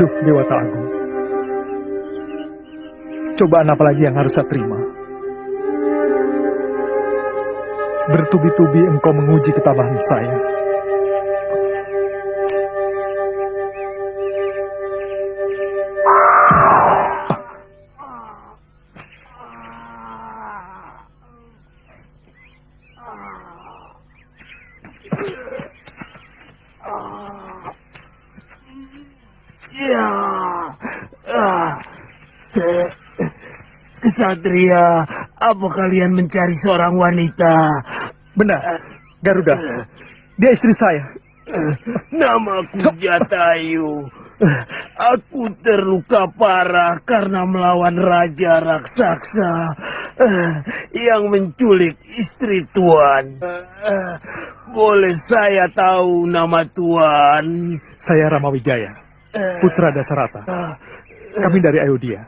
Aduh, Dewata Agung. Cobaan apa lagi yang harus saya terima? Bertubi-tubi engkau menguji ketabahan saya. Kesatria, apa kalian mencari seorang wanita? Benar, Garuda. Dia istri saya. Namaku Jatayu. Aku terluka parah karena melawan Raja Raksasa yang menculik istri Tuan. Boleh saya tahu nama Tuan? Saya Ramawijaya, putra Dasarata. Kami dari Ayodhya.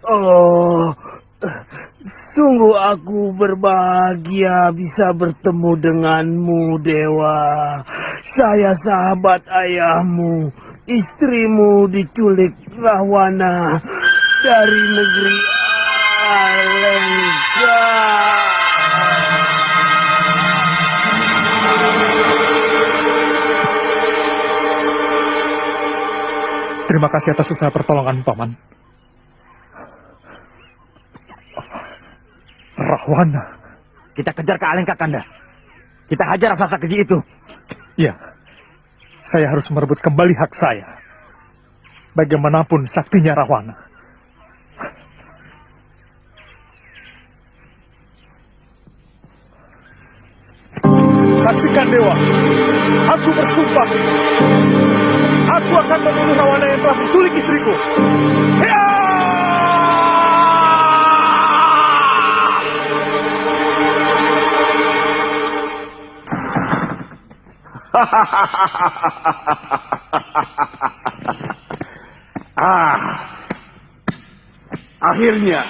Oh, sungguh aku berbahagia bisa bertemu denganmu, Dewa. Saya sahabat ayahmu. Istrimu diculik Rahwana dari negeri Alengka. Terima kasih atas usaha pertolongan, Paman. Rahwana. Kita kejar ke Alengka, Kanda. Kita hajar raksasa keji itu. Iya. Saya harus merebut kembali hak saya. Bagaimanapun saktinya Rahwana. Saksikan, Dewa. Aku bersumpah. Aku akan membunuh Rahwana yang telah menculik istriku. Hiya! Akhirnya,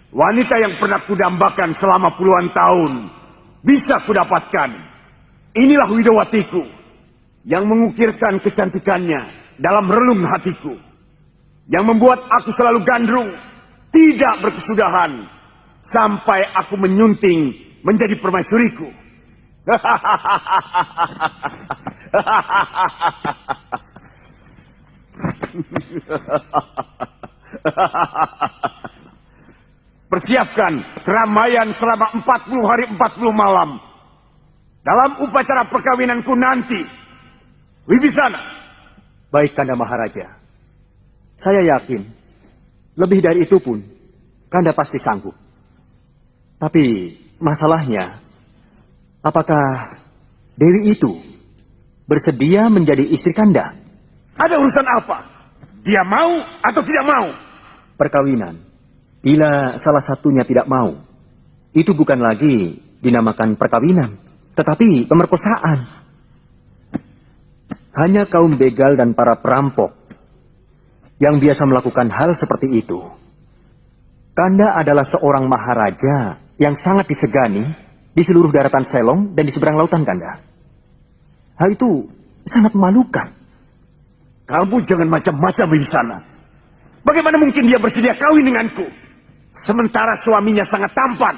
wanita yang pernah kudambakan selama puluhan tahun bisa kudapatkan. Inilah Widowatiku yang mengukirkan kecantikannya dalam relung hatiku, yang membuat aku selalu gandrung, tidak berkesudahan, sampai aku menyunting menjadi permaisuriku. Persiapkan keramaian selama 40 hari 40 malam. Dalam upacara perkawinanku nanti, Wibisana. Baik, Kanda Maharaja. Saya yakin, lebih dari itu pun, Kanda pasti sanggup. Tapi, masalahnya, apakah Dewi itu bersedia menjadi istri Kanda? Ada urusan apa? Dia mau atau tidak mau? Perkawinan. Bila salah satunya tidak mau, itu bukan lagi dinamakan perkawinan, tetapi pemerkosaan. Hanya kaum begal dan para perampok yang biasa melakukan hal seperti itu. Kanda adalah seorang maharaja yang sangat disegani di seluruh daratan Selong dan di seberang lautan, Kanda. Hal itu sangat memalukan. Kamu jangan macam-macam di sana. Bagaimana mungkin dia bersedia kawin denganku? Sementara suaminya sangat tampan.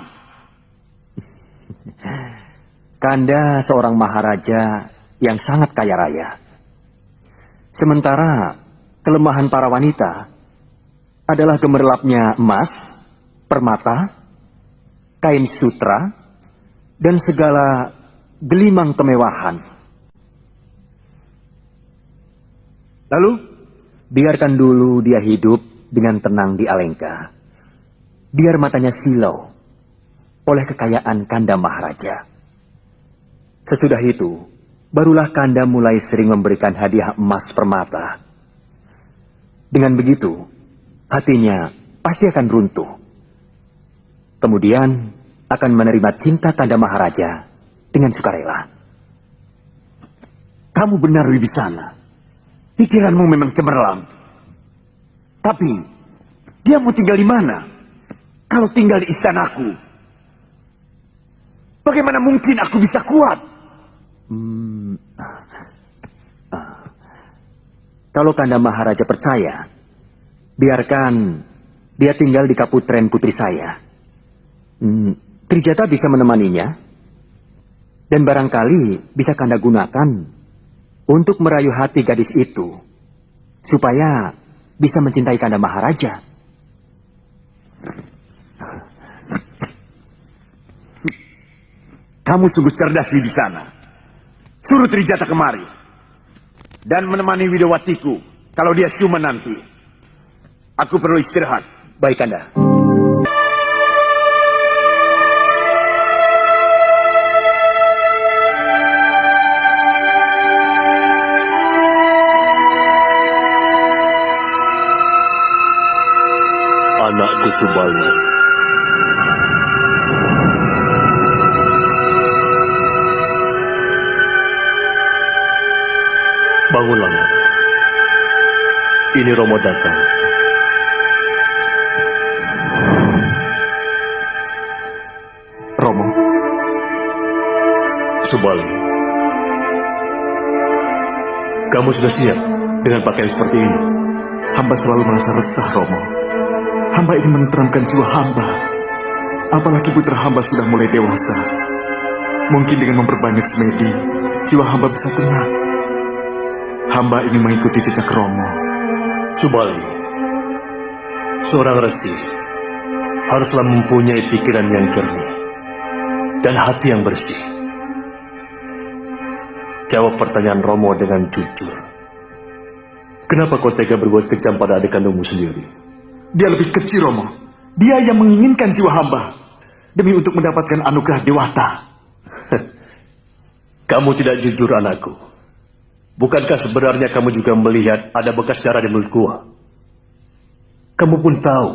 Kanda seorang maharaja yang sangat kaya raya. Sementara kelemahan para wanita adalah gemerlapnya emas, permata, kain sutra, dan segala gelimang kemewahan. Lalu, biarkan dulu dia hidup dengan tenang di Alengka. Biar matanya silau oleh kekayaan Kanda Maharaja. Sesudah itu, barulah Kanda mulai sering memberikan hadiah emas permata. Dengan begitu, hatinya pasti akan runtuh. Kemudian akan menerima cinta Kanda Maharaja dengan sukarela. Kamu benar, Wibisana. Pikiranmu memang cemerlang. Tapi, dia mau tinggal di mana? Kalau tinggal di istanaku, bagaimana mungkin aku bisa kuat? kalau Kanda Maharaja percaya, biarkan dia tinggal di kaputren putri saya. Trijata bisa menemaninya, dan barangkali bisa Kanda gunakan untuk merayu hati gadis itu, supaya bisa mencintai Kanda Maharaja. Kamu sungguh cerdas di sana. Suruh Trijata kemari. Dan menemani Widowatiku kalau dia siuman nanti. Aku perlu istirahat. Baik, Kanda. Anakku Subali, bangunlah. Ini Romo datang. Romo. Subali, kamu sudah siap dengan pakaian seperti ini? Hamba selalu merasa resah, Romo. Hamba ingin menenteramkan jiwa hamba. Apalagi putra hamba sudah mulai dewasa. Mungkin dengan memperbanyak semedi, jiwa hamba bisa tenang. Hamba ingin mengikuti jejak Romo. Subali, seorang resi haruslah mempunyai pikiran yang jernih dan hati yang bersih. Jawab pertanyaan Romo dengan jujur. Kenapa kau tega berbuat kejam pada adik kandungmu sendiri? Dia lebih kecil, Romo. Dia yang menginginkan jiwa hamba demi untuk mendapatkan anugerah Dewata. Kamu tidak jujur, anakku. Bukankah sebenarnya kamu juga melihat ada bekas darah di mulut gua? Kamu pun tahu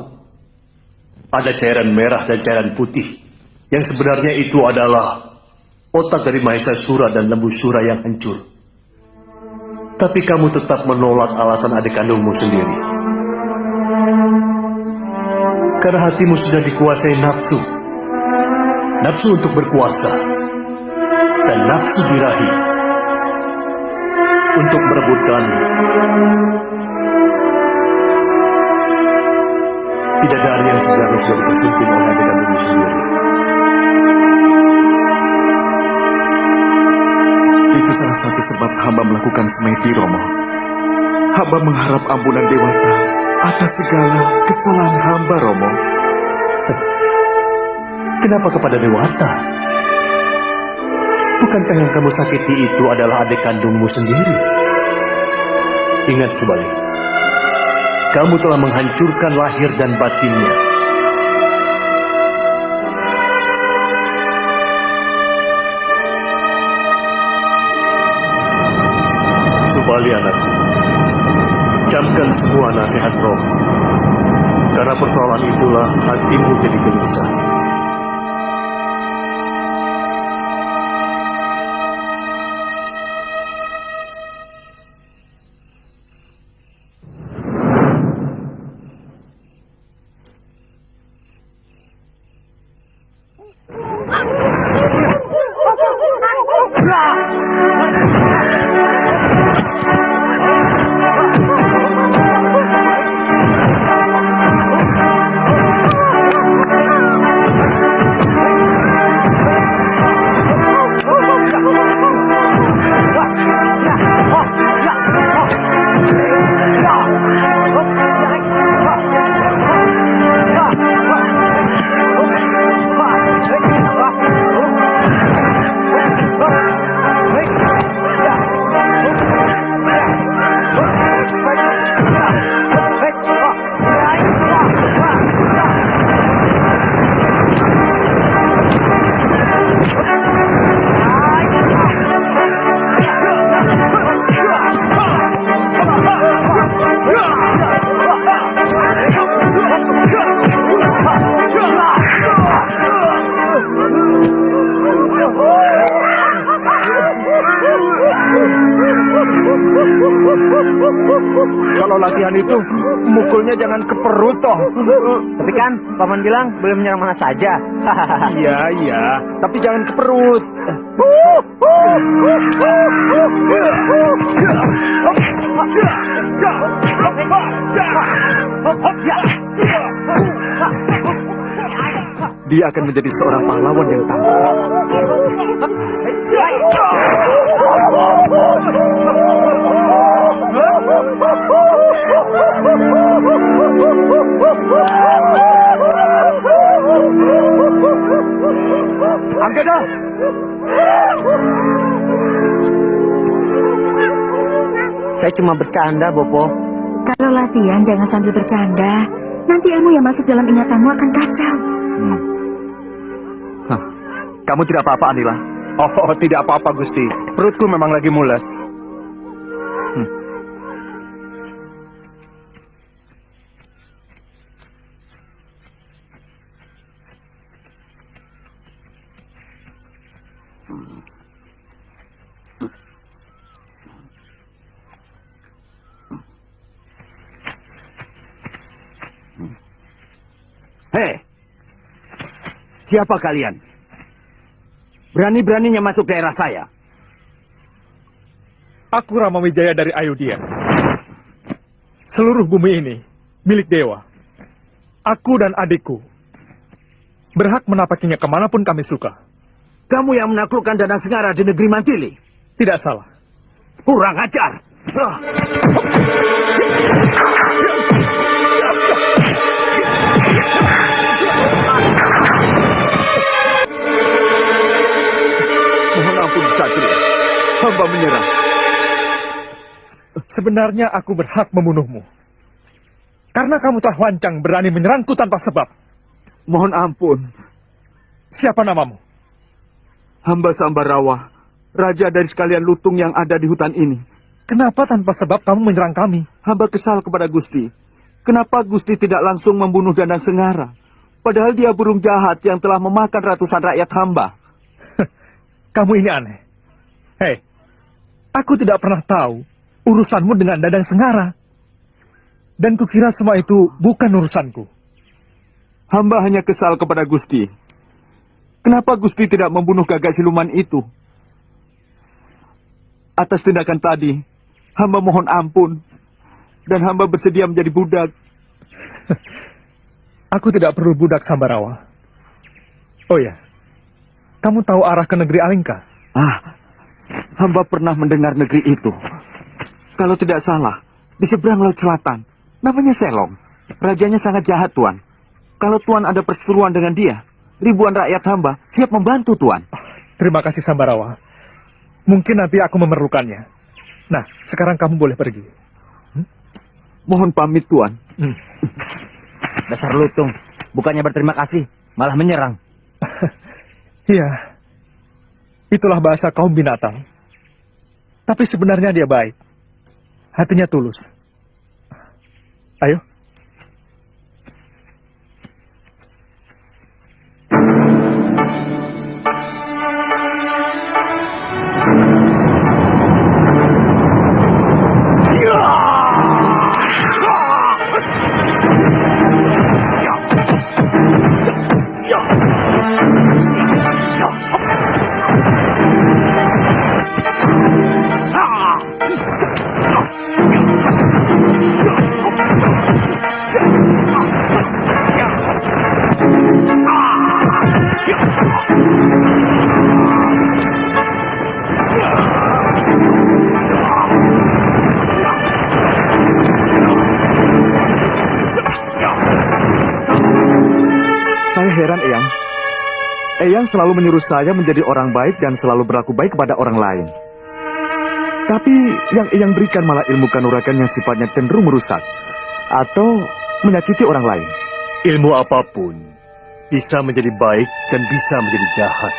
ada cairan merah dan cairan putih yang sebenarnya itu adalah otak dari Mahesa Sura dan Lembu Sura yang hancur. Tapi kamu tetap menolak alasan adik kandungmu sendiri. Karena hatimu sudah dikuasai nafsu. Nafsu untuk berkuasa. Dan nafsu birahi. Untuk merebutkan bidadari yang sebenarnya sudah dipersunting oleh adik kandungmu sendiri. Itu salah satu sebab hamba melakukan semedi, Romo. Hamba mengharap ampunan Dewata atas segala kesalahan hamba, Romo. Kenapa kepada Dewata? Bukankah yang kamu sakiti itu adalah adik kandungmu sendiri? Ingat, Subali, kamu telah menghancurkan lahir dan batinnya. Subali, anakku, camkan semua nasihat Romo. Karena persoalan itulah hatimu jadi gelisah. Kalau latihan itu mukulnya jangan ke perut toh. Tapi kan paman bilang boleh menyerang mana saja. Iya, iya, tapi jangan ke perut. Dia akan menjadi seorang pahlawan yang tangguh. Anggada! Saya cuma bercanda, Bopo. Kalau latihan jangan sambil bercanda. Nanti ilmu yang masuk dalam ingatanmu akan kacau. Kamu tidak apa-apa, Anila? Oh, tidak apa-apa, Gusti. Perutku memang lagi mules. Hei, siapa kalian? Berani-beraninya masuk daerah saya. Aku Rama Wijaya dari Ayodhya. Seluruh bumi ini milik dewa. Aku dan adikku berhak menapakinya kemanapun kami suka. Kamu yang menaklukkan Danang Sengara di negeri Mantili. Tidak salah. Kurang ajar. Mohon ampun, Satria. Hamba menyerah. Sebenarnya aku berhak membunuhmu. Karena kamu telah lancang berani menyerangku tanpa sebab. Mohon ampun. Siapa namamu? Hamba Sambarawa, raja dari sekalian lutung yang ada di hutan ini. Kenapa tanpa sebab kamu menyerang kami? Hamba kesal kepada Gusti. Kenapa Gusti tidak langsung membunuh Danang Sengara? Padahal dia burung jahat yang telah memakan ratusan rakyat hamba. Kamu ini aneh. Hei, aku tidak pernah tahu urusanmu dengan Danang Sengara. Dan kukira semua itu bukan urusanku. Hamba hanya kesal kepada Gusti. Kenapa Gusti tidak membunuh Gagak Siluman itu? Atas tindakan tadi, hamba mohon ampun. Dan hamba bersedia menjadi budak. Aku tidak perlu budak Sambarawa. Oh ya, kamu tahu arah ke negeri Alengka? Hamba pernah mendengar negeri itu. Kalau tidak salah, di seberang Laut Selatan, namanya Selong. Rajanya sangat jahat, Tuan. Kalau Tuan ada perseteruan dengan dia, ribuan rakyat hamba siap membantu, Tuan. Terima kasih Sambarawa. Mungkin nanti aku memerlukannya. Nah, sekarang kamu boleh pergi. Mohon pamit, Tuan. Dasar lutung. Bukannya berterima kasih, malah menyerang. Iya, itulah bahasa kaum binatang. Tapi sebenarnya dia baik. Hatinya tulus. Ayo. Saya heran, Eyang. Eyang selalu menyuruh saya menjadi orang baik dan selalu berlaku baik kepada orang lain. Tapi yang Eyang berikan malah ilmu kanuragan yang sifatnya cenderung merusak atau menyakiti orang lain. Ilmu apapun bisa menjadi baik dan bisa menjadi jahat.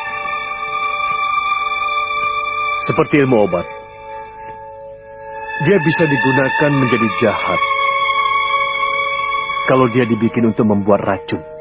Seperti ilmu obat. Dia bisa digunakan menjadi jahat kalau dia dibikin untuk membuat racun.